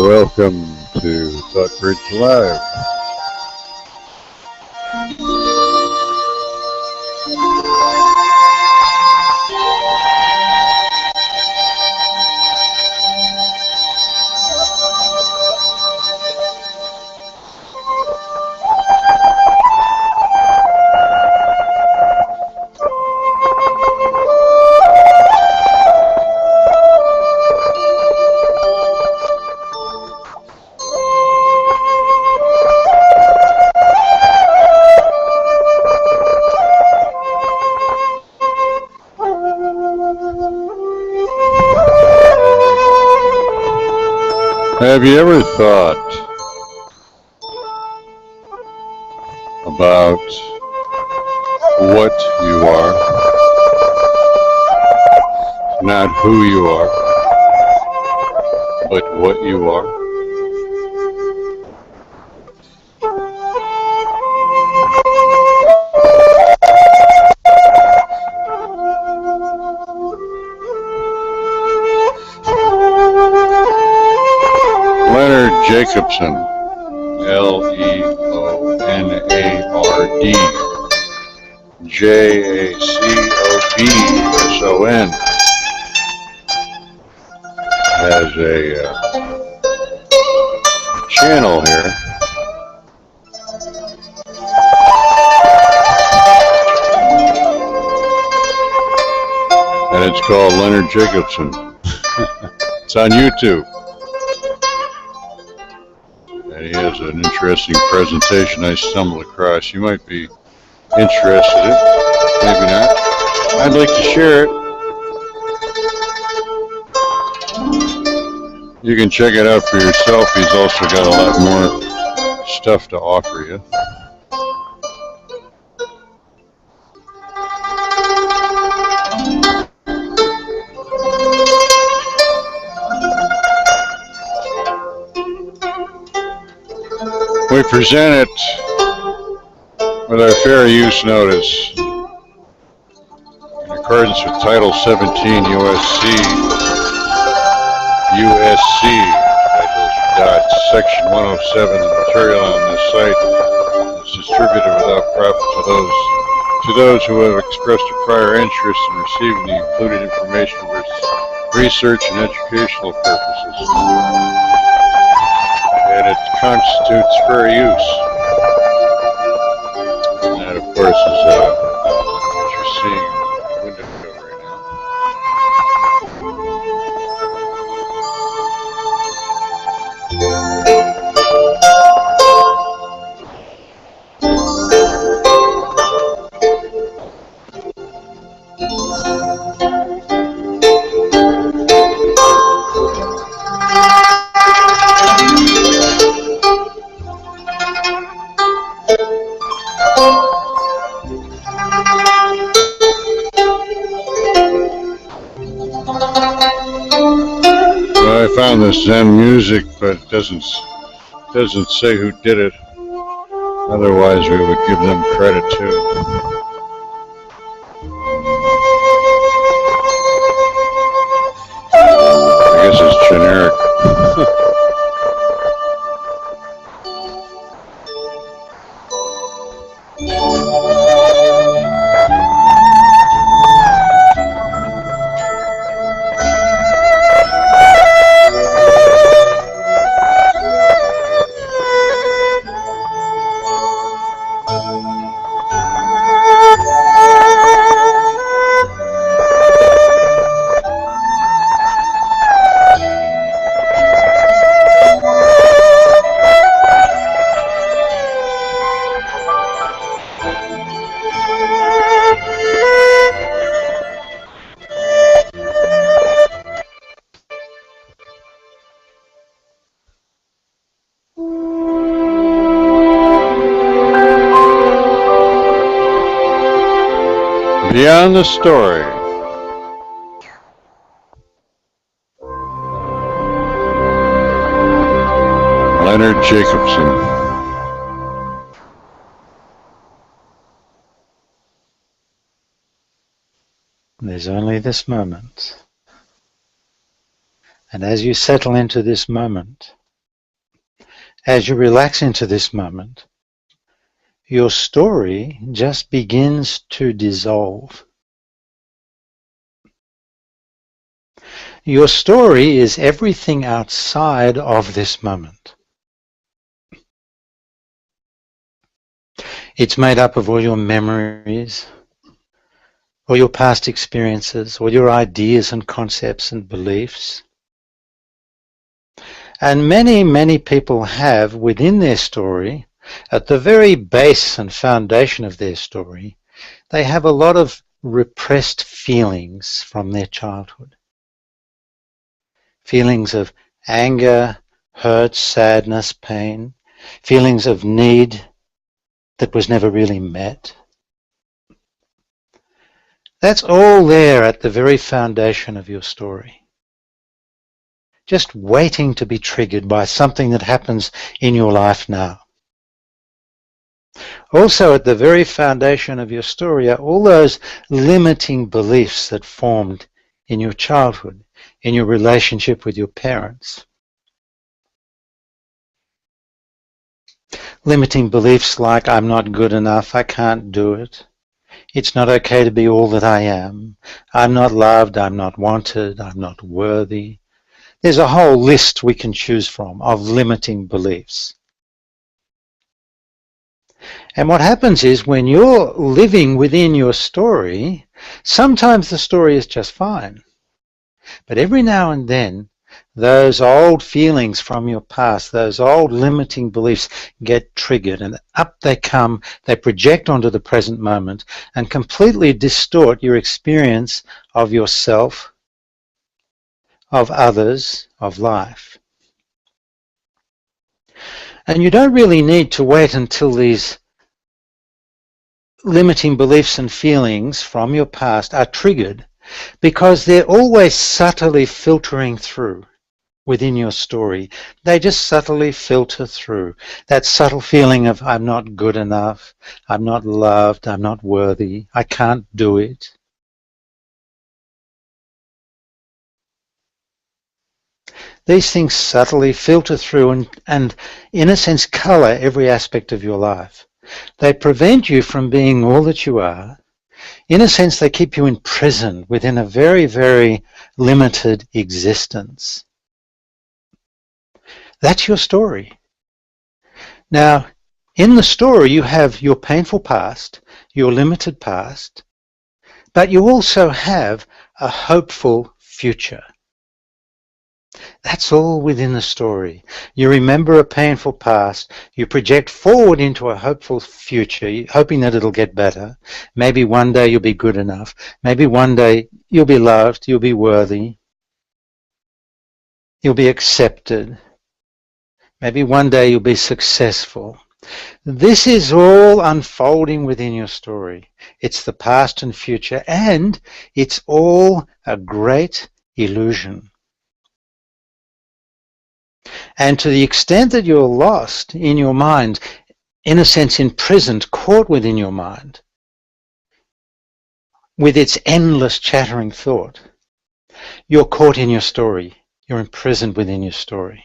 Welcome to ThoughtBridge Live. Have you ever thought about what you are, not who you are, but what you are? Jacobson, Leonard Jacobson, has a channel here. And it's called Leonard Jacobson. It's on YouTube. And he has an interesting presentation I stumbled across. You might be interested in it, maybe not. I'd like to share it. You can check it out for yourself. He's also got a lot more stuff to offer you. We present it with our fair use notice in accordance with Title 17 Section 107. The material on this site is distributed without profit to those who have expressed a prior interest in receiving the included information for research and educational purposes. And it constitutes fair use. And that, of course, is what you're seeing in the window right now. I found this Zen music, but it doesn't say who did it. Otherwise, we would give them credit too. I guess it's generic. Beyond the story. Leonard Jacobson. There's only this moment. And as you settle into this moment, as you relax into this moment, your story just begins to dissolve. Your story is everything outside of this moment. It's made up of all your memories, all your past experiences, all your ideas and concepts and beliefs. And many, many people have within their story, at the very base and foundation of their story, they have a lot of repressed feelings from their childhood. Feelings of anger, hurt, sadness, pain, feelings of need that was never really met. That's all there at the very foundation of your story. Just waiting to be triggered by something that happens in your life now. Also at the very foundation of your story are all those limiting beliefs that formed in your childhood, in your relationship with your parents. Limiting beliefs like, I'm not good enough, I can't do it. It's not okay to be all that I am. I'm not loved, I'm not wanted, I'm not worthy. There's a whole list we can choose from of limiting beliefs. And what happens is when you're living within your story, sometimes the story is just fine. But every now and then, those old feelings from your past, those old limiting beliefs get triggered and up they come, they project onto the present moment and completely distort your experience of yourself, of others, of life. And you don't really need to wait until these limiting beliefs and feelings from your past are triggered, because they're always subtly filtering through within your story. They just subtly filter through. That subtle feeling of I'm not good enough, I'm not loved, I'm not worthy, I can't do it. These things subtly filter through and in a sense color every aspect of your life. They prevent you from being all that you are. In a sense, they keep you imprisoned within a very, very limited existence. That's your story. Now, in the story, you have your painful past, your limited past, but you also have a hopeful future. That's all within the story. You remember a painful past, you project forward into a hopeful future, hoping that it'll get better. Maybe one day you'll be good enough. Maybe one day you'll be loved, you'll be worthy, you'll be accepted. Maybe one day you'll be successful. This is all unfolding within your story. It's the past and future, and it's all a great illusion. And to the extent that you're lost in your mind, in a sense imprisoned, caught within your mind, with its endless chattering thought, you're caught in your story. You're imprisoned within your story.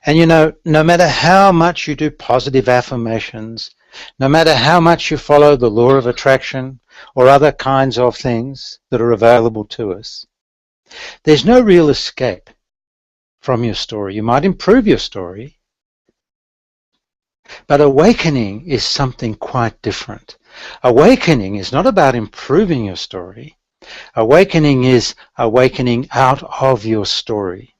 And you know, no matter how much you do positive affirmations, no matter how much you follow the law of attraction or other kinds of things that are available to us, there's no real escape from your story. You might improve your story, but awakening is something quite different. Awakening is not about improving your story. Awakening is awakening out of your story.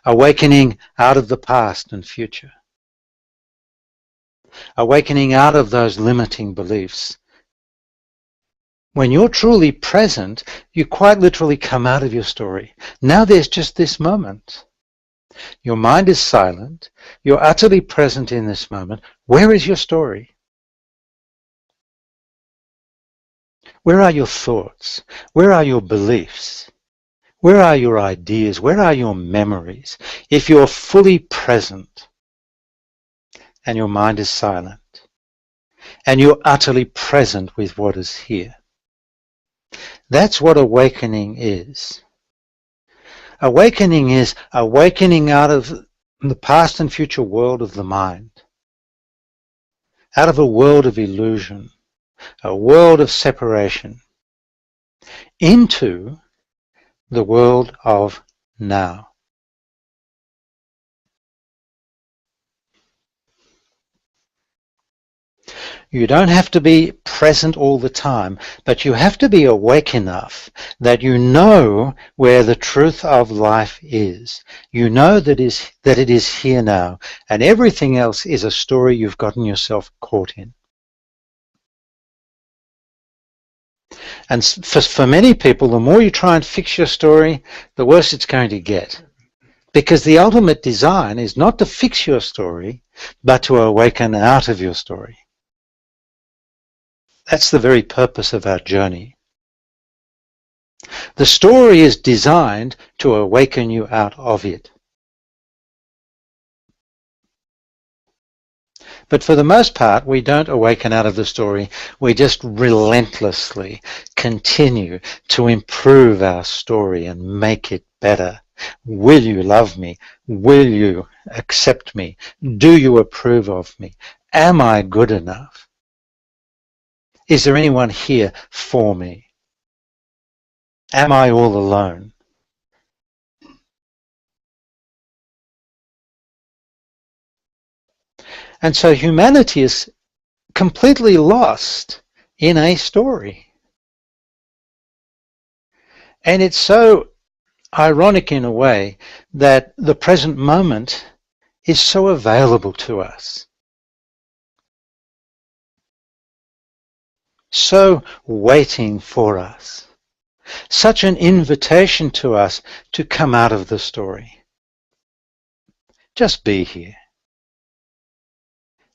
Awakening out of the past and future. Awakening out of those limiting beliefs. When you're truly present, you quite literally come out of your story. Now there's just this moment. Your mind is silent. You're utterly present in this moment. Where is your story? Where are your thoughts? Where are your beliefs? Where are your ideas? Where are your memories? If you're fully present and your mind is silent and you're utterly present with what is here, That's what awakening is. Awakening is awakening out of the past and future world of the mind, out of a world of illusion, a world of separation, into the world of now. You don't have to be present all the time, but you have to be awake enough that you know where the truth of life is. You know that it is here now, and everything else is a story you've gotten yourself caught in. And for many people, the more you try and fix your story, the worse it's going to get. Because the ultimate design is not to fix your story, but to awaken out of your story. That's the very purpose of our journey. The story is designed to awaken you out of it. But for the most part, we don't awaken out of the story. We just relentlessly continue to improve our story and make it better. Will you love me? Will you accept me? Do you approve of me? Am I good enough? Is there anyone here for me? Am I all alone? And so humanity is completely lost in a story. And it's so ironic in a way that the present moment is so available to us. So waiting for us. Such an invitation to us to come out of the story. Just be here.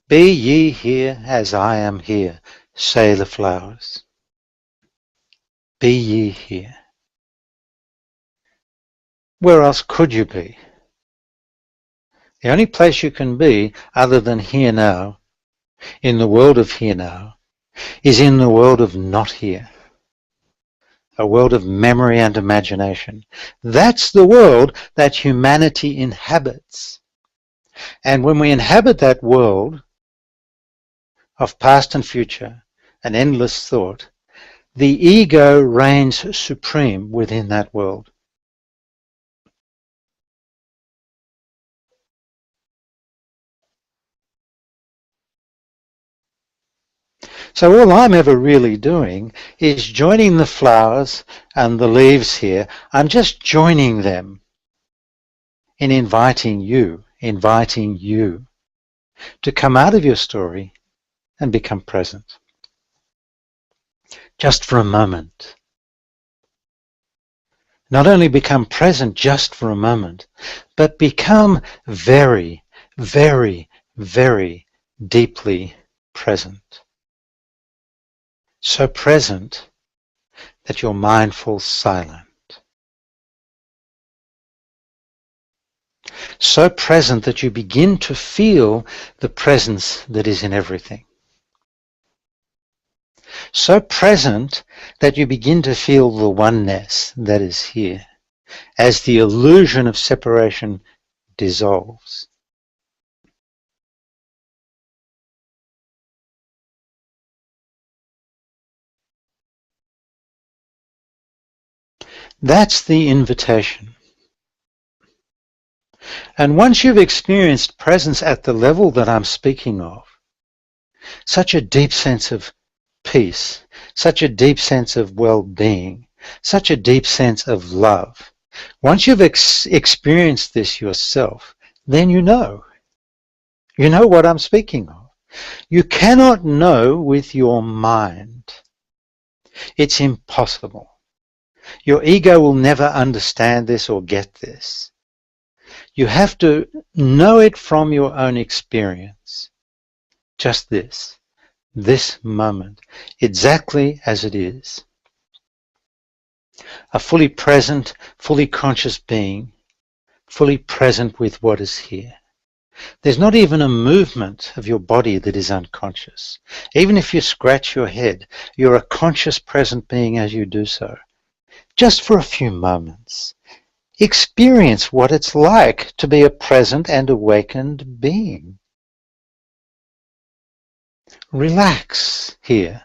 Be ye here as I am here, say the flowers. Be ye here. Where else could you be? The only place you can be other than here now, in the world of here now, is in the world of not here. A world of memory and imagination. That's the world that humanity inhabits. And when we inhabit that world of past and future, an endless thought, the ego reigns supreme within that world. So all I'm ever really doing is joining the flowers and the leaves here. I'm just joining them in inviting you to come out of your story and become present. Just for a moment. Not only become present just for a moment, but become very, very, very deeply present. So present that your mind falls silent. So present that you begin to feel the presence that is in everything. So present that you begin to feel the oneness that is here as the illusion of separation dissolves. That's the invitation. And once you've experienced presence at the level that I'm speaking of, such a deep sense of peace, such a deep sense of well-being, such a deep sense of love, once you've experienced this yourself, then you know. You know what I'm speaking of. You cannot know with your mind. It's impossible. Your ego will never understand this or get this. You have to know it from your own experience. Just this moment, exactly as it is. A fully present, fully conscious being, fully present with what is here. There's not even a movement of your body that is unconscious. Even if you scratch your head, you're a conscious present being as you do so. Just for a few moments, experience what it's like to be a present and awakened being. Relax here.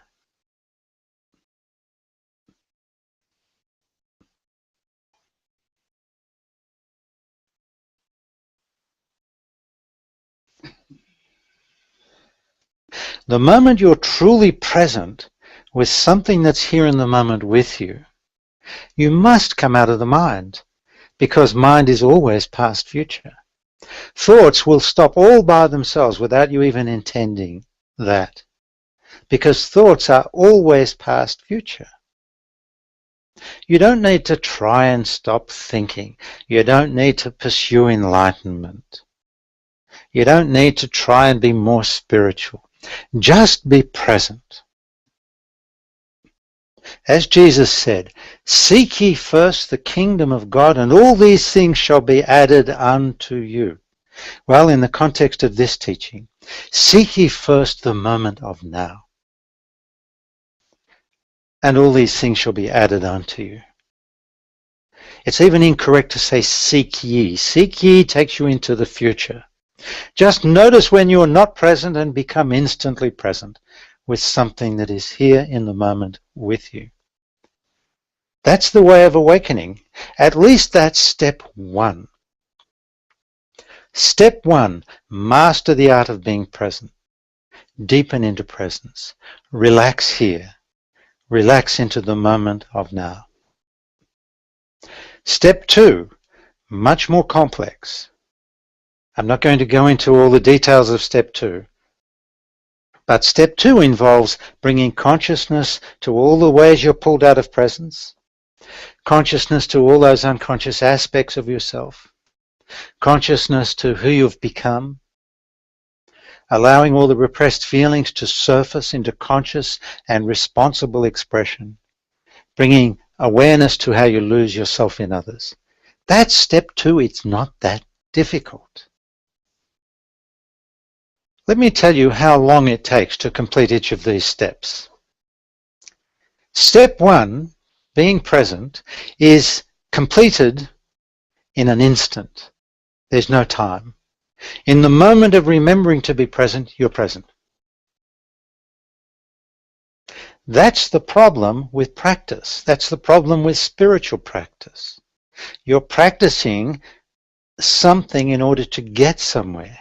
The moment you're truly present with something that's here in the moment with you, you must come out of the mind, because mind is always past future. Thoughts will stop all by themselves without you even intending that, because thoughts are always past future. You don't need to try and stop thinking. You don't need to pursue enlightenment. You don't need to try and be more spiritual. Just be present. As Jesus said, "Seek ye first the kingdom of God, and all these things shall be added unto you." Well, in the context of this teaching, seek ye first the moment of now, and all these things shall be added unto you. It's even incorrect to say seek ye. Seek ye takes you into the future. Just notice when you're not present and become instantly present with something that is here in the moment with you. That's the way of awakening. At least that's step one. Step one, master the art of being present. Deepen into presence. Relax here. Relax into the moment of now. Step two, much more complex. I'm not going to go into all the details of step two, but step two involves bringing consciousness to all the ways you're pulled out of presence, consciousness to all those unconscious aspects of yourself, consciousness to who you've become, allowing all the repressed feelings to surface into conscious and responsible expression, bringing awareness to how you lose yourself in others. That's step two. It's not that difficult. Let me tell you how long it takes to complete each of these steps. Step one, being present, is completed in an instant. There's no time. In the moment of remembering to be present, you're present. That's the problem with practice. That's the problem with spiritual practice. You're practicing something in order to get somewhere.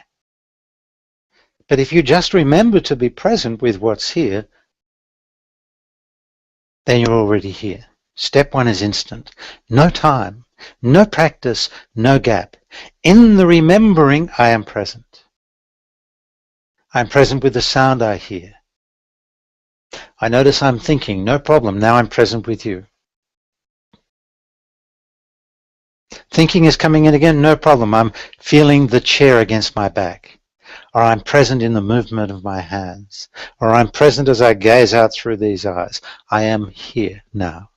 But if you just remember to be present with what's here, then you're already here. Step one is instant. No time, no practice, no gap. In the remembering, I am present. I'm present with the sound I hear. I notice I'm thinking, no problem, now I'm present with you. Thinking is coming in again, no problem, I'm feeling the chair against my back. Or I'm present in the movement of my hands. Or I'm present as I gaze out through these eyes. I am here now.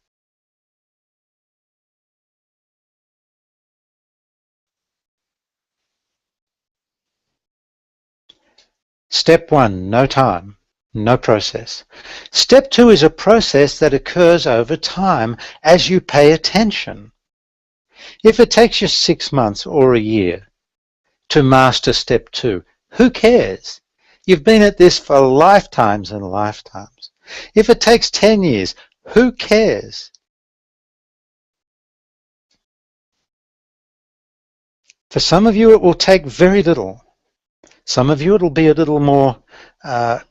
Step one, no time, no process. Step two is a process that occurs over time as you pay attention. If it takes you 6 months or a year to master step two, who cares? You've been at this for lifetimes and lifetimes. If it takes 10 years, who cares? For some of you, it will take very little. Some of you, it'll be a little more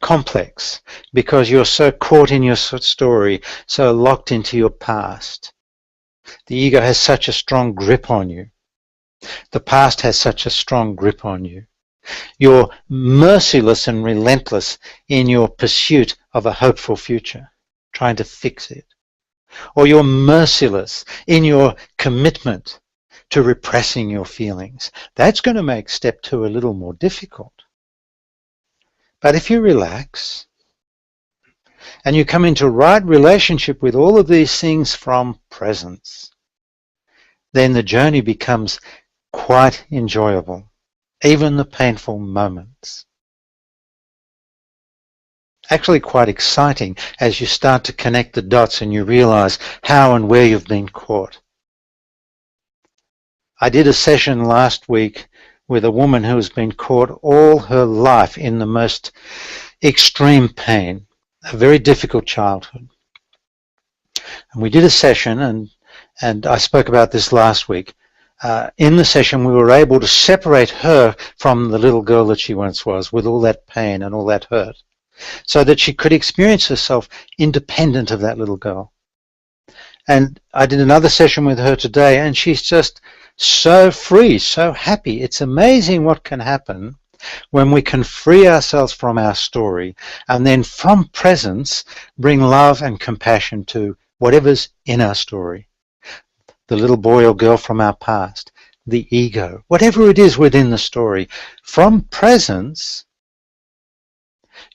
complex because you're so caught in your story, so locked into your past. The ego has such a strong grip on you. The past has such a strong grip on you. You're merciless and relentless in your pursuit of a hopeful future, trying to fix it. Or you're merciless in your commitment to repressing your feelings. That's going to make step two a little more difficult. But if you relax and you come into right relationship with all of these things from presence, then the journey becomes quite enjoyable. even the painful moments. Actually quite exciting as you start to connect the dots and you realize how and where you've been caught. I did a session last week with a woman who has been caught all her life in the most extreme pain, a very difficult childhood. And we did a session, and I spoke about this last week. In the session, we were able to separate her from the little girl that she once was, with all that pain and all that hurt, so that she could experience herself independent of that little girl. And I did another session with her today, and she's just so free, so happy. It's amazing what can happen when we can free ourselves from our story and then from presence bring love and compassion to whatever's in our story. The little boy or girl from our past, the ego, whatever it is within the story. From presence,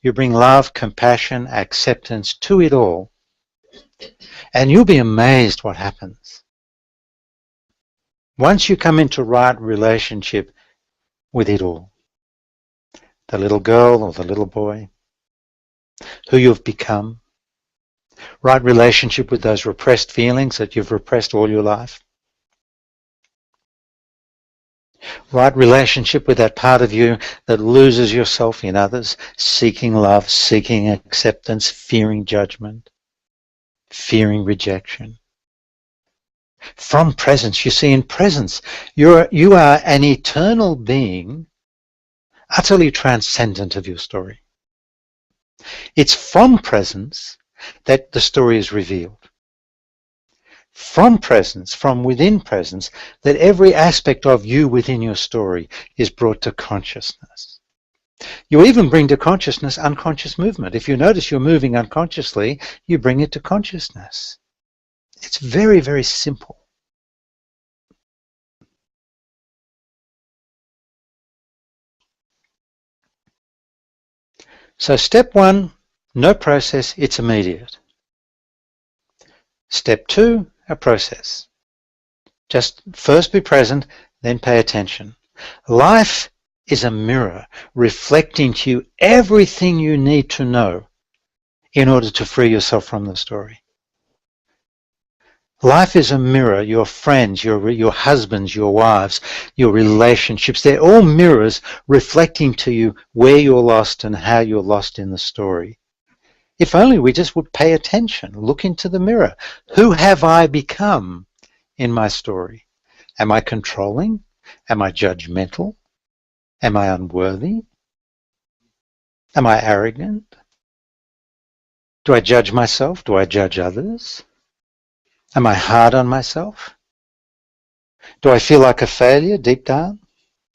you bring love, compassion, acceptance to it all. And you'll be amazed what happens. Once you come into right relationship with it all, the little girl or the little boy, who you've become, right relationship with those repressed feelings that you've repressed all your life, right relationship with that part of you that loses yourself in others, seeking love, seeking acceptance, fearing judgment, fearing rejection. From presence, you see, in presence, you are an eternal being, utterly transcendent of your story. It's from presence that the story is revealed. From presence, from within presence, that every aspect of you within your story is brought to consciousness. You even bring to consciousness unconscious movement. If you notice you're moving unconsciously, you bring it to consciousness. It's very, very simple. So step one, no process, it's immediate. Step two, a process. Just first be present, then pay attention. Life is a mirror reflecting to you everything you need to know in order to free yourself from the story. Life is a mirror. Your friends, your husbands, your wives, your relationships, they're all mirrors reflecting to you where you're lost and how you're lost in the story. If only we just would pay attention, look into the mirror. Who have I become in my story? Am I controlling? Am I judgmental? Am I unworthy? Am I arrogant? Do I judge myself? Do I judge others? Am I hard on myself? Do I feel like a failure deep down?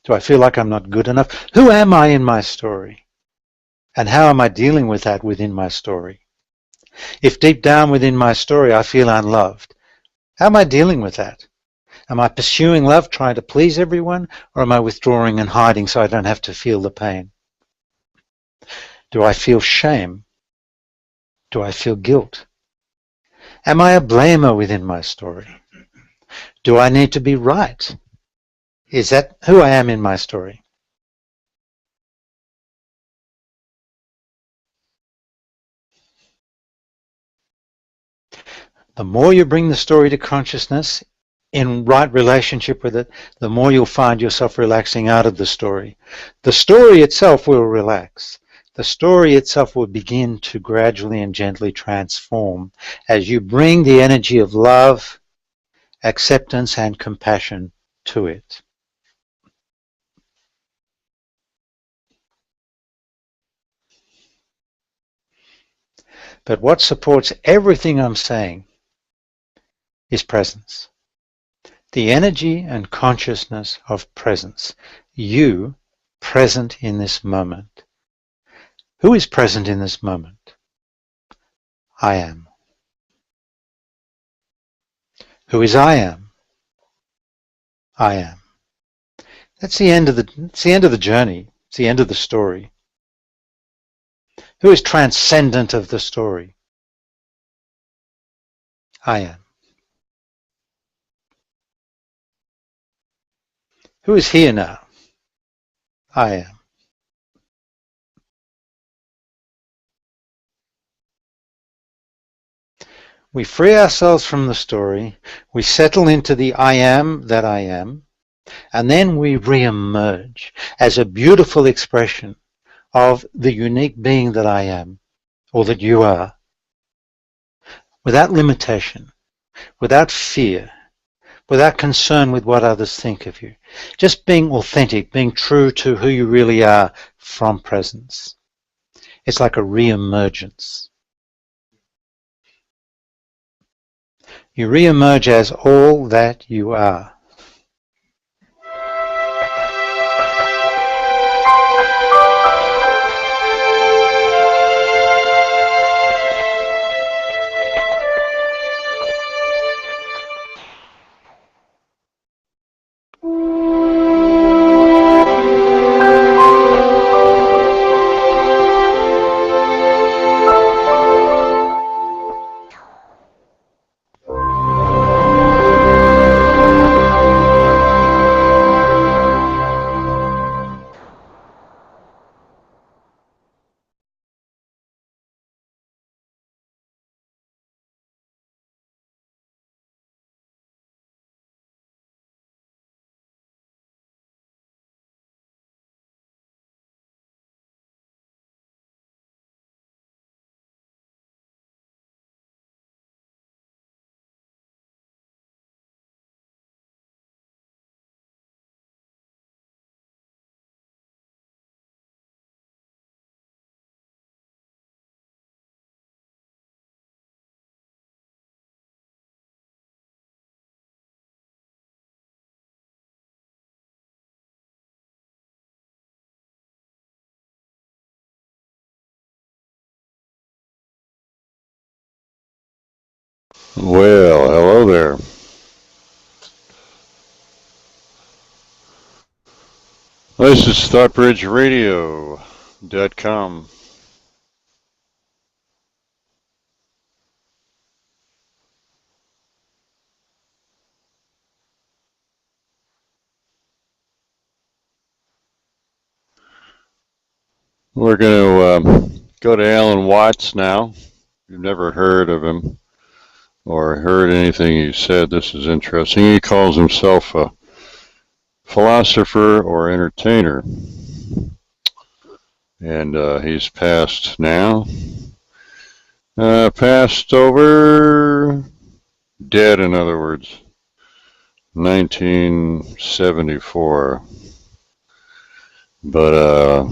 Do I feel like I'm not good enough? Who am I in my story? And how am I dealing with that within my story? If deep down within my story I feel unloved, how am I dealing with that? Am I pursuing love, trying to please everyone, or am I withdrawing and hiding so I don't have to feel the pain? Do I feel shame? Do I feel guilt? Am I a blamer within my story? Do I need to be right? Is that who I am in my story? The more you bring the story to consciousness, in right relationship with it, the more you'll find yourself relaxing out of the story. The story itself will relax. The story itself will begin to gradually and gently transform as you bring the energy of love, acceptance, and compassion to it. But what supports everything I'm saying is presence. The energy and consciousness of presence. You present in this moment. Who is present in this moment? I am. Who is I am? I am. That's the end of the journey. It's the end of the story. Who is transcendent of the story? I am. Who is here now? I am. We free ourselves from the story, we settle into the I am that I am, and then we re-emerge as a beautiful expression of the unique being that I am, or that you are, without limitation, without fear, without concern with what others think of you. Just being authentic, being true to who you really are from presence. It's like a re-emergence. You re-emerge as all that you are. Well, hello there. This is ThoughtBridgeRadio.com. We're going to go to Alan Watts now. If you've never heard of him or heard anything he said, this is interesting. He calls himself a philosopher or entertainer. And he's passed now. Passed over, dead in other words, 1974. But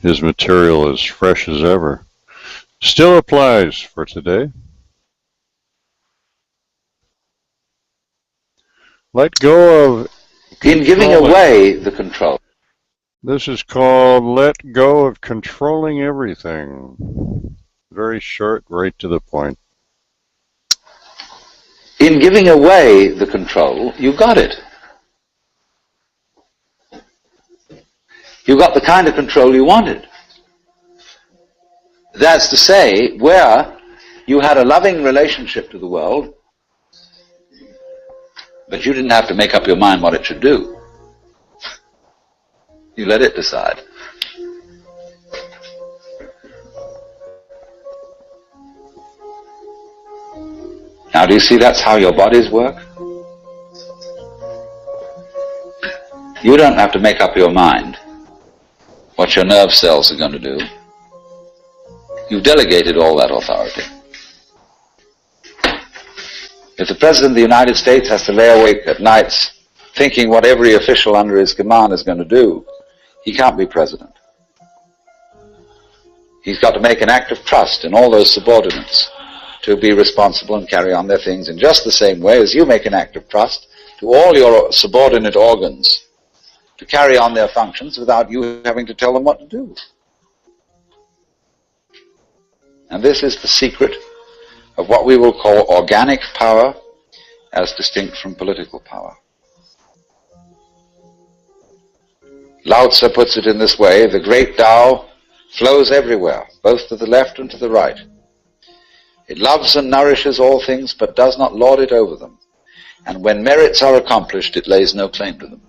his material is fresh as ever. Still applies for today. Let go of... In giving away the control. This is called Let Go of Controlling Everything. Very short, right to the point. In giving away the control, you got it. You got the kind of control you wanted. That's to say, where you had a loving relationship to the world, but you didn't have to make up your mind what it should do. You let it decide. Now, do you see that's how your bodies work? You don't have to make up your mind what your nerve cells are going to do. You've delegated all that authority. If the President of the United States has to lay awake at nights thinking what every official under his command is going to do, he can't be president. He's got to make an act of trust in all those subordinates to be responsible and carry on their things in just the same way as you make an act of trust to all your subordinate organs to carry on their functions without you having to tell them what to do. And this is the secret of what we will call organic power as distinct from political power. Lao Tzu puts it in this way: the great Tao flows everywhere, both to the left and to the right. It loves and nourishes all things, but does not lord it over them. And when merits are accomplished, it lays no claim to them.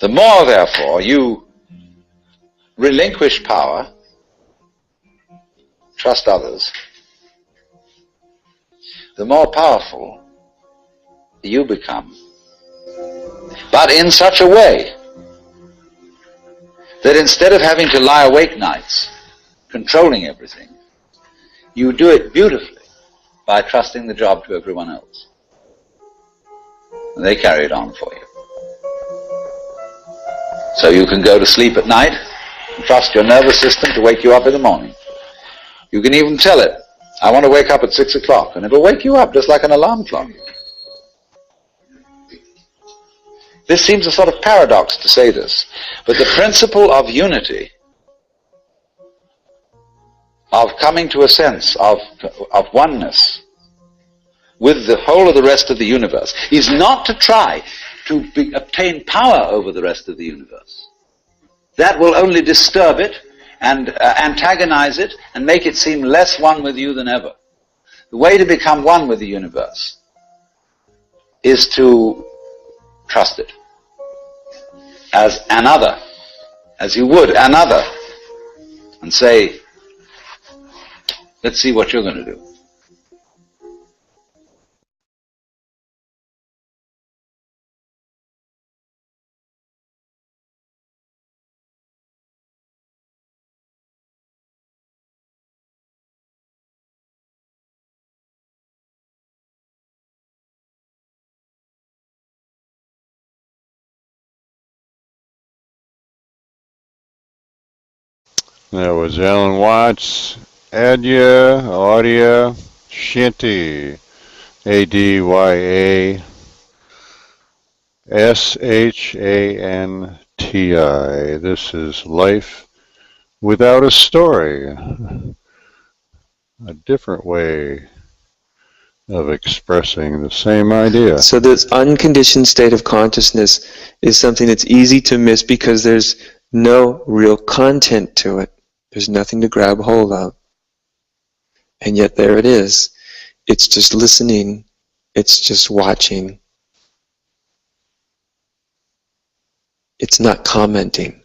The more, therefore, you relinquish power, trust others, the more powerful you become. But in such a way that instead of having to lie awake nights, controlling everything, you do it beautifully by trusting the job to everyone else. And they carry it on for you. So you can go to sleep at night and trust your nervous system to wake you up in the morning. You can even tell it, I want to wake up at 6 o'clock, and it'll wake you up just like an alarm clock. This seems a sort of paradox to say this, but the principle of unity, of coming to a sense of oneness with the whole of the rest of the universe, is not to try to obtain power over the rest of the universe. That will only disturb it and antagonize it and make it seem less one with you than ever. The way to become one with the universe is to trust it as another, as you would another, and say, let's see what you're going to do. That was Alan Watts, Adya, Audia, Shinti, Adya, Shanti. This is Life Without a Story. A different way of expressing the same idea. So this unconditioned state of consciousness is something that's easy to miss because there's no real content to it. There's nothing to grab hold of. And yet there it is. It's just listening. It's just watching. It's not commenting.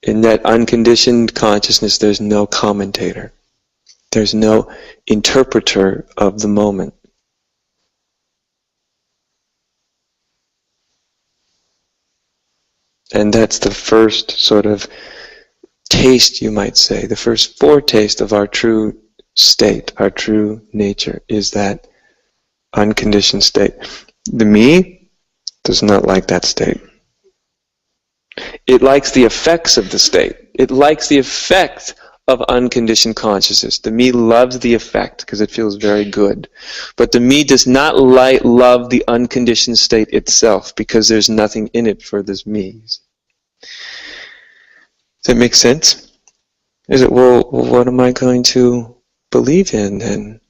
In that unconditioned consciousness, there's no commentator. There's no interpreter of the moment. And that's the first sort of taste, you might say, the first foretaste of our true state, our true nature, is that unconditioned state. The me does not like that state. It likes the effects of the state. It likes the effect of unconditioned consciousness. The me loves the effect because it feels very good. But the me does not love the unconditioned state itself because there's nothing in it for this me. Does that make sense? Is it, well, what am I going to believe in then?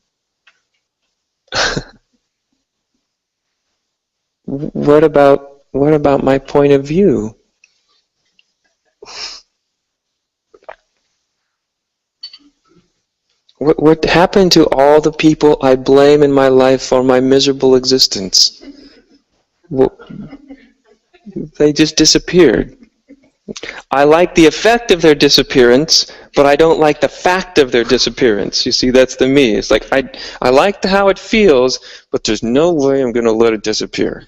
What about my point of view? What happened to all the people I blame in my life for my miserable existence? Well, they just disappeared. I like the effect of their disappearance, but I don't like the fact of their disappearance. You see, that's the me. It's like, I like how it feels, but there's no way I'm going to let it disappear.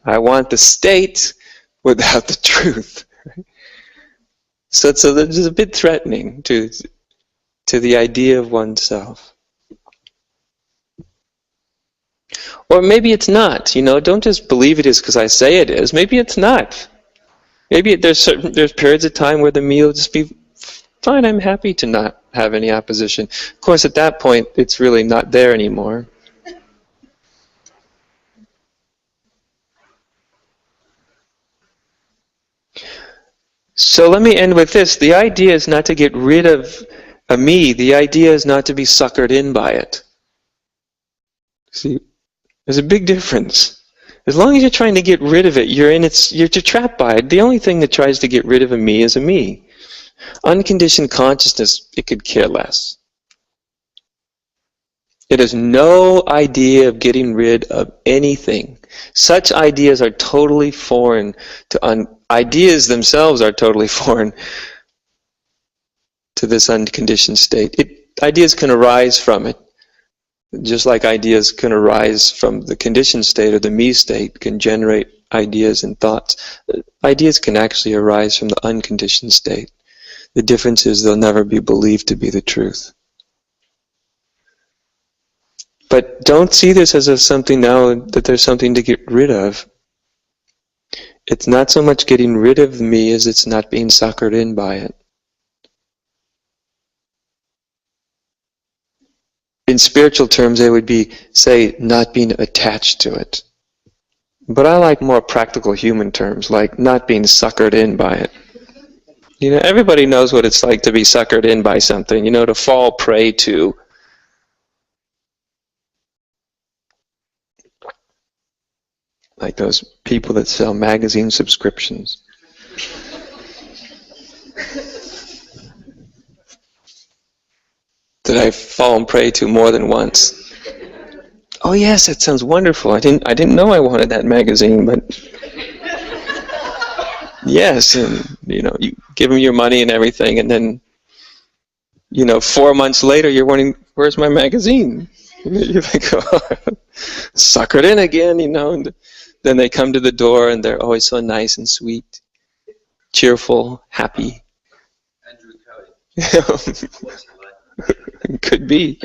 I want the state without the truth. So this is a bit threatening to the idea of oneself. Or maybe it's not. Don't just believe it is because I say it is. Maybe it's not. Maybe there's periods of time where the me will just be fine. I'm happy to not have any opposition. Of course, at that point, it's really not there anymore. So let me end with this. The idea is not to get rid of a me. The idea is not to be suckered in by it. See, there's a big difference. As long as you're trying to get rid of it, you're trapped by it. The only thing that tries to get rid of a me is a me. Unconditioned consciousness, it could care less. It has no idea of getting rid of anything. Such ideas are totally foreign to ideas themselves are totally foreign to this unconditioned state. Ideas can arise from it, just like ideas can arise from the conditioned state or the me state can generate ideas and thoughts. Ideas can actually arise from the unconditioned state. The difference is they'll never be believed to be the truth. But don't see this as something now that there's something to get rid of. It's not so much getting rid of me as it's not being suckered in by it. In spiritual terms, they would be, say, not being attached to it. But I like more practical human terms, like not being suckered in by it. You know, everybody knows what it's like to be suckered in by something, you know, to fall prey to. Like those people that sell magazine subscriptions. That I've fallen prey to more than once. Oh yes, that sounds wonderful. I didn't know I wanted that magazine, but yes, and you know, you give them your money and everything, and then 4 months later you're wondering, where's my magazine? You're like, oh, suckered in again, and then they come to the door and they're always so nice and sweet, cheerful, happy. Could be.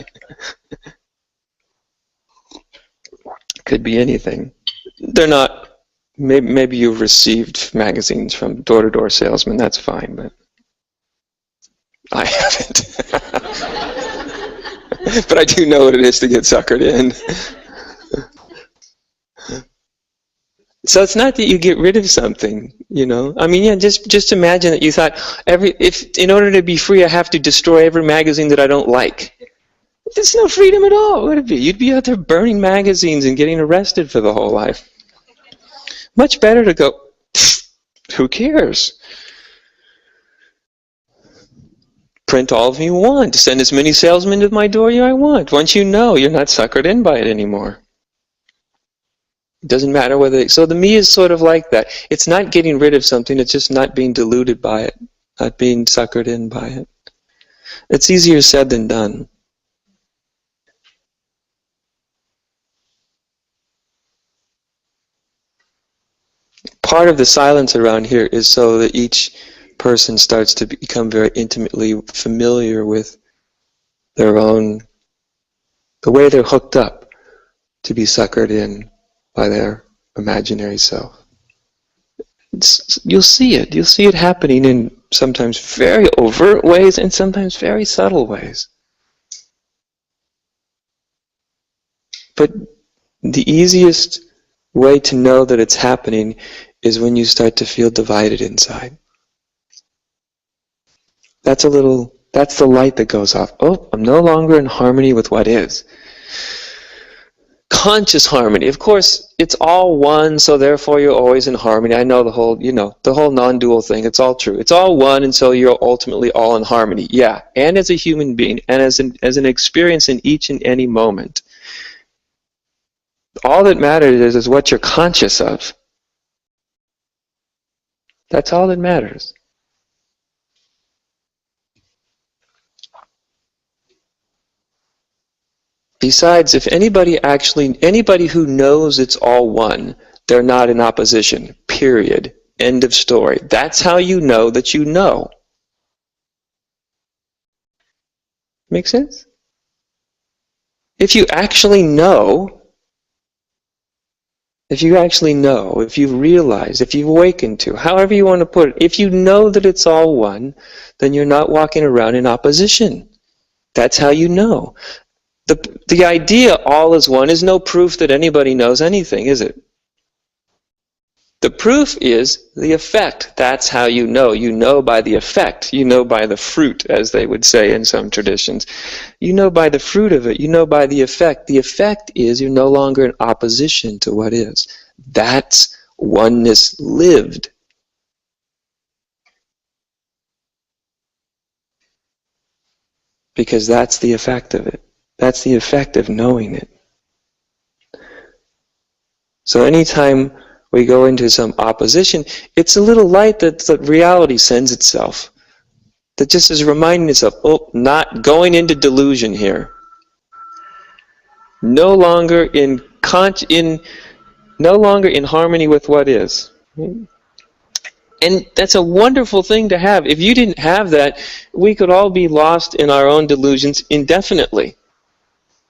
Could be anything. They're not. Maybe you've received magazines from door-to-door salesmen. That's fine, but I haven't. But I do know what it is to get suckered in. So it's not that you get rid of something, I mean, yeah, just imagine that you thought if in order to be free I have to destroy every magazine that I don't like. There's no freedom at all, would it be? You'd be out there burning magazines and getting arrested for the whole life. Much better to go, who cares? Print all of them you want. Send as many salesmen to my door as I want. Once you know, you're not suckered in by it anymore. It doesn't matter whether so the me is sort of like that. It's not getting rid of something, it's just not being deluded by it, not being suckered in by it. It's easier said than done. Part of the silence around here is so that each person starts to become very intimately familiar with their own, the way they're hooked up to be suckered in by their imaginary self. You'll see it happening in sometimes very overt ways and sometimes very subtle ways. But the easiest way to know that it's happening is when you start to feel divided inside. That's the light that goes off. Oh, I'm no longer in harmony with what is. Conscious harmony. Of course, it's all one, so therefore you're always in harmony. I know the whole non-dual thing. It's all true. It's all one, and so you're ultimately all in harmony. Yeah, and as a human being, and as an experience in each and any moment. All that matters is what you're conscious of. That's all that matters. Besides, if anybody who knows it's all one, they're not in opposition, period. End of story. That's how you know that you know. Make sense? If you actually know, if you've realized, if you've awakened to, however you want to put it, if you know that it's all one, then you're not walking around in opposition. That's how you know. The idea all is one is no proof that anybody knows anything, is it? The proof is the effect. That's how you know. You know by the effect. You know by the fruit, as they would say in some traditions. You know by the fruit of it. You know by the effect. The effect is you're no longer in opposition to what is. That's oneness lived. Because that's the effect of it. That's the effect of knowing it. So anytime we go into some opposition, it's a little light that reality sends itself. That just is reminding itself, oh, not going into delusion here. No longer in harmony with what is. And that's a wonderful thing to have. If you didn't have that, we could all be lost in our own delusions indefinitely.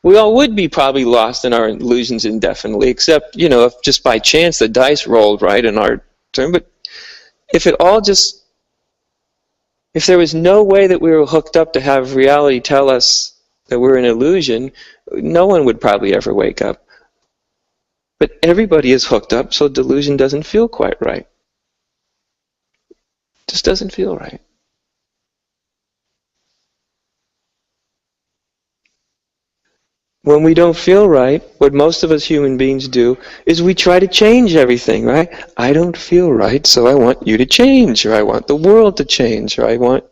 We all would be probably lost in our illusions indefinitely, except, if just by chance the dice rolled right in our turn. But if there was no way that we were hooked up to have reality tell us that we're an illusion, no one would probably ever wake up. But everybody is hooked up, so delusion doesn't feel quite right. It just doesn't feel right. When we don't feel right, what most of us human beings do is we try to change everything, right? I don't feel right, so I want you to change, or I want the world to change, or I want,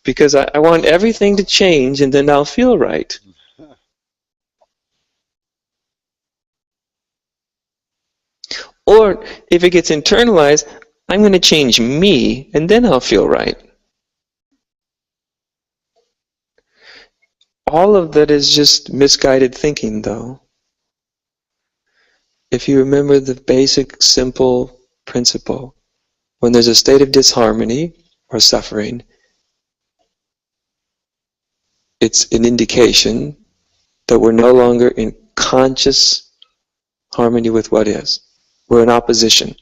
because I want everything to change and then I'll feel right. Or if it gets internalized, I'm going to change me and then I'll feel right. All of that is just misguided thinking, though. If you remember the basic, simple principle, when there's a state of disharmony or suffering, it's an indication that we're no longer in conscious harmony with what is. We're in opposition.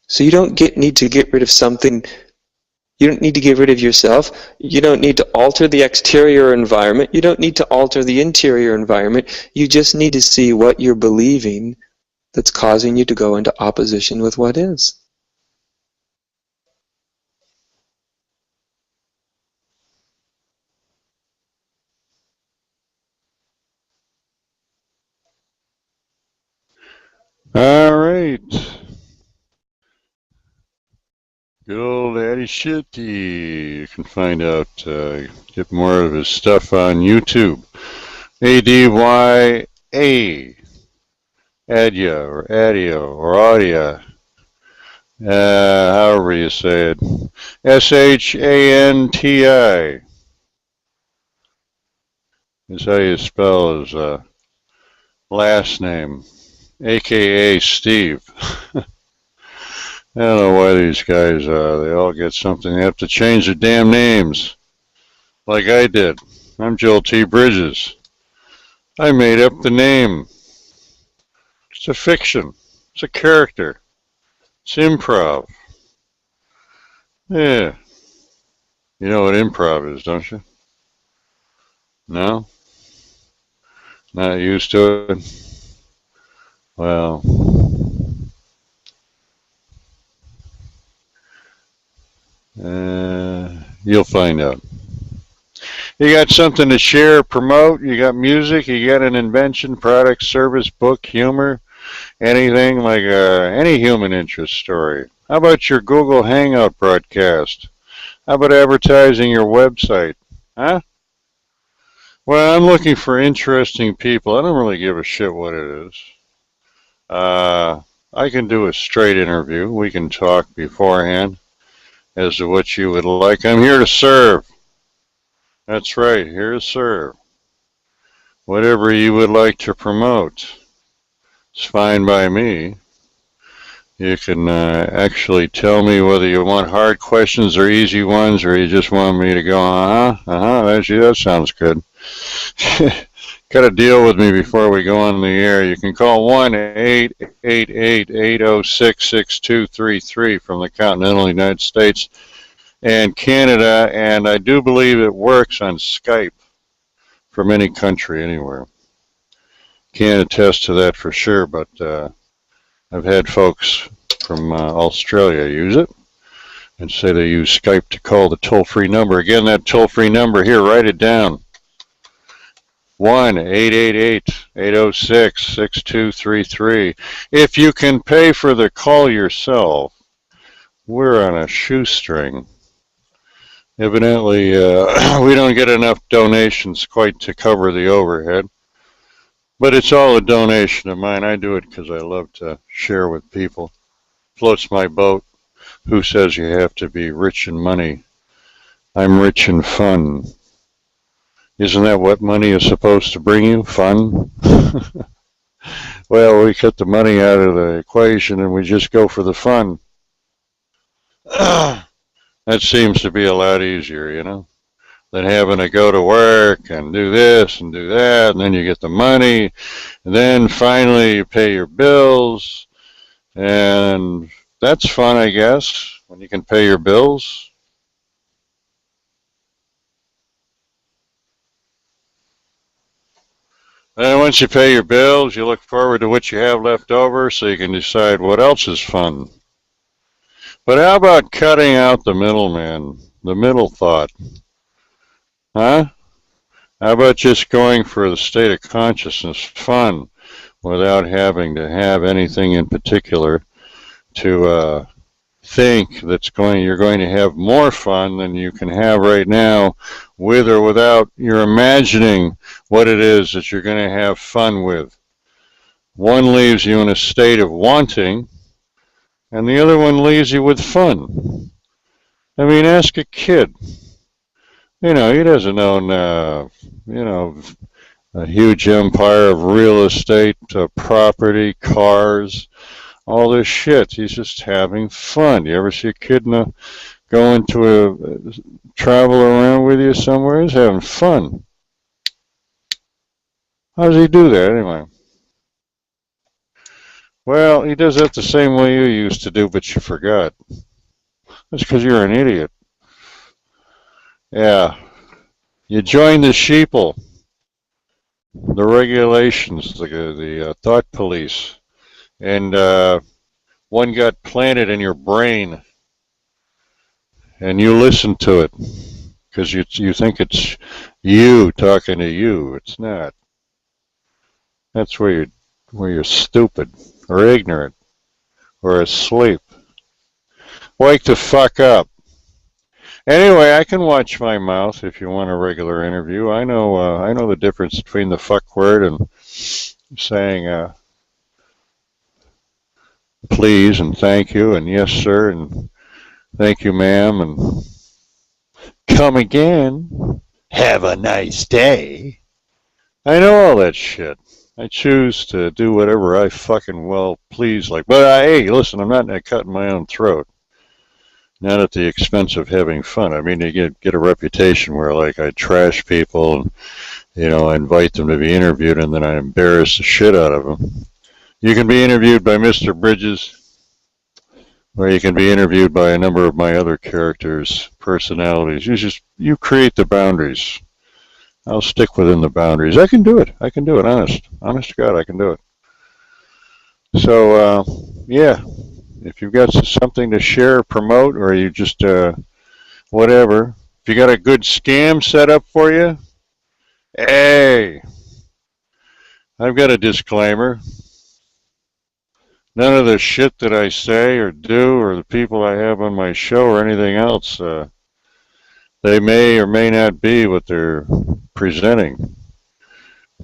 So you don't need to get rid of something. You don't need to get rid of yourself. You don't need to alter the exterior environment. You don't need to alter the interior environment. You just need to see what you're believing that's causing you to go into opposition with what is. All right. Good old Daddy Shitty. You can find out, get more of his stuff on YouTube. ADYA. Adya or Adia or Audia. However you say it. SHANTI is how you spell his last name, aka Steve. I don't know why these guys, they all get something. They have to change their damn names. Like I did. I'm Joel T. Bridges. I made up the name. It's a fiction. It's a character. It's improv. Yeah. You know what improv is, don't you? No? Not used to it? Well... you'll find out. You got something to share, promote, you got music, you got an invention, product, service, book, humor, anything like any human interest story. How about your Google Hangout broadcast? How about advertising your website? Huh? Well, I'm looking for interesting people. I don't really give a shit what it is. I can do a straight interview. We can talk beforehand as to what you would like. I'm here to serve. That's right, here to serve. Whatever you would like to promote, it's fine by me. You can actually tell me whether you want hard questions or easy ones, or you just want me to go, that sounds good. Got to deal with me before we go on the air. You can call 1-888-806-6233 from the continental United States and Canada, and I do believe it works on Skype from any country, anywhere. Can't attest to that for sure, but I've had folks from Australia use it and say they use Skype to call the toll-free number. Again, that toll-free number here, write it down. 1-888-806-6233. If you can pay for the call yourself, we're on a shoestring. Evidently, we don't get enough donations quite to cover the overhead. But it's all a donation of mine. I do it because I love to share with people. Floats my boat. Who says you have to be rich in money? I'm rich in fun. Isn't that what money is supposed to bring you? Fun? Well, we cut the money out of the equation and we just go for the fun. That seems to be a lot easier, you know, than having to go to work and do this and do that, and then you get the money, and then finally you pay your bills, and that's fun, I guess, when you can pay your bills. And once you pay your bills, you look forward to what you have left over so you can decide what else is fun. But how about cutting out the middleman, the middle thought? Huh? How about just going for the state of consciousness fun without having to have anything in particular to think you're going to have more fun than you can have right now with or without you're imagining what it is that you're going to have fun with. One leaves you in a state of wanting, and the other one leaves you with fun. I mean, ask a kid. You know, he doesn't own, a huge empire of real estate, property, cars, all this shit. He's just having fun. You ever see a kid go into travel around with you somewhere? He's having fun. How does he do that anyway? Well, he does that the same way you used to do, but you forgot. That's because you're an idiot. Yeah. You join the sheeple, the regulations, the thought police, and one got planted in your brain, and you listen to it because you think it's you talking to you. It's not. That's where you're stupid or ignorant or asleep. Wake the fuck up. Anyway, I can watch my mouth if you want a regular interview. I know the difference between the fuck word and saying please and thank you and yes sir and thank you ma'am and come again. Have a nice day. I know all that shit. I choose to do whatever I fucking well please like. But hey, listen, I'm not cutting my own throat. Not at the expense of having fun. I mean, you get a reputation where, like, I trash people and, you know, I invite them to be interviewed and then I embarrass the shit out of them. You can be interviewed by Mr. Bridges, or you can be interviewed by a number of my other characters, personalities. You create the boundaries. I'll stick within the boundaries. I can do it. Honest to God, I can do it. So, yeah. If you've got something to share, promote, or you just whatever. If you got a good scam set up for you, hey, I've got a disclaimer. None of the shit that I say or do or the people I have on my show or anything else, they may or may not be what they're presenting.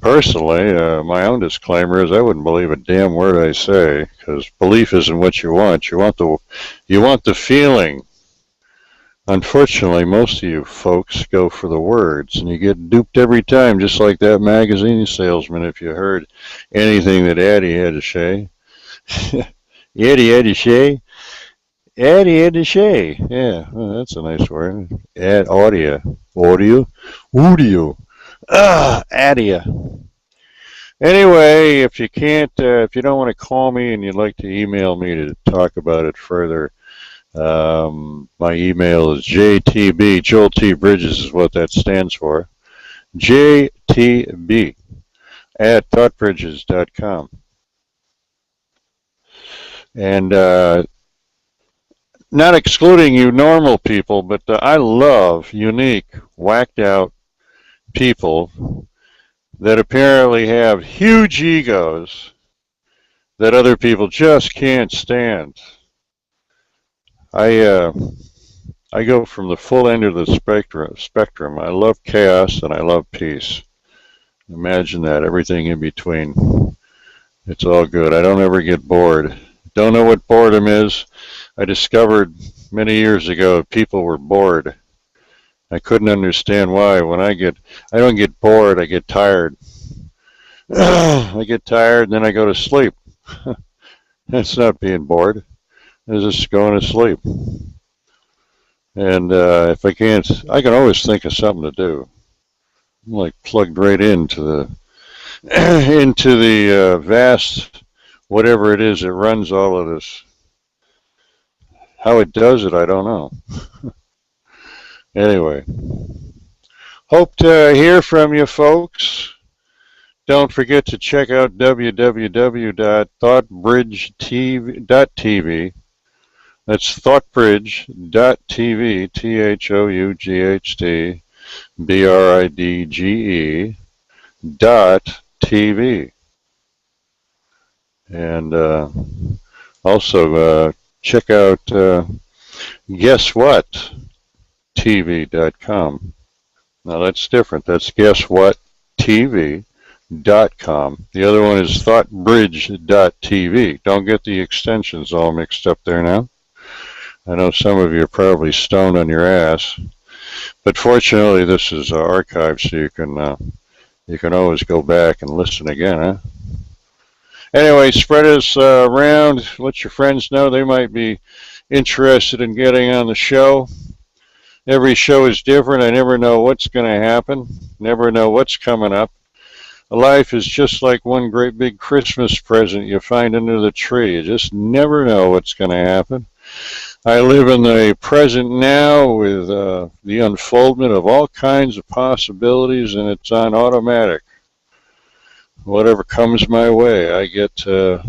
Personally, my own disclaimer is I wouldn't believe a damn word I say because belief isn't what you want. You want the feeling. Unfortunately, most of you folks go for the words, and you get duped every time, just like that magazine salesman. If you heard anything that Addie had to say, Addie had to say, Addie had to say. Yeah, well, that's a nice word. Audio. Adia. Anyway, if you don't want to call me and you'd like to email me to talk about it further, my email is JTB. Joel T. Bridges is what that stands for. JTB at thoughtbridges.com. And not excluding you normal people, but I love unique, whacked out people that apparently have huge egos that other people just can't stand. I I go from the full end of the spectrum. I love chaos and I love peace. Imagine that, everything in between. It's all good. I don't ever get bored. Don't know what boredom is. I discovered many years ago people were bored. I couldn't understand why. I don't get bored, I get tired. I get tired and then I go to sleep. That's not being bored. It's just going to sleep. And if I can't, I can always think of something to do. I'm like plugged right into the into the vast whatever it is that runs all of this. How it does it, I don't know. Anyway, hope to hear from you folks. Don't forget to check out www.thoughtbridge.tv. That's thoughtbridge.tv, THOUGHTBRIDGE .tv. And also check out guesswhattv.com. Now that's different. That's guesswhattv.com. The other one is thoughtbridge.tv. Don't get the extensions all mixed up there now. I know some of you are probably stoned on your ass, but fortunately this is archived, so you can always go back and listen again, huh? Anyway, spread us around. Let your friends know they might be interested in getting on the show. Every show is different. I never know what's going to happen. Never know what's coming up. Life is just like one great big Christmas present you find under the tree. You just never know what's going to happen. I live in the present now with the unfoldment of all kinds of possibilities, and it's on automatic. Whatever comes my way, I get to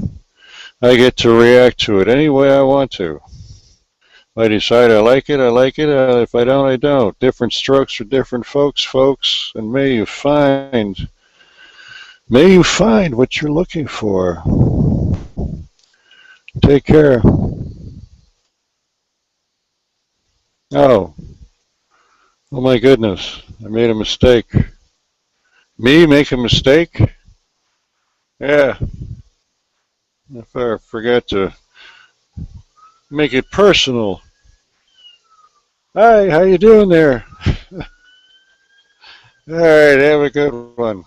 react to it any way I want to. If I decide I like it, I like it. If I don't, I don't. Different strokes for different folks, and may you find what you're looking for. Take care. Oh my goodness, I made a mistake. Me make a mistake? Yeah. If I forgot to make it personal. Hi, how you doing there? All right, have a good one.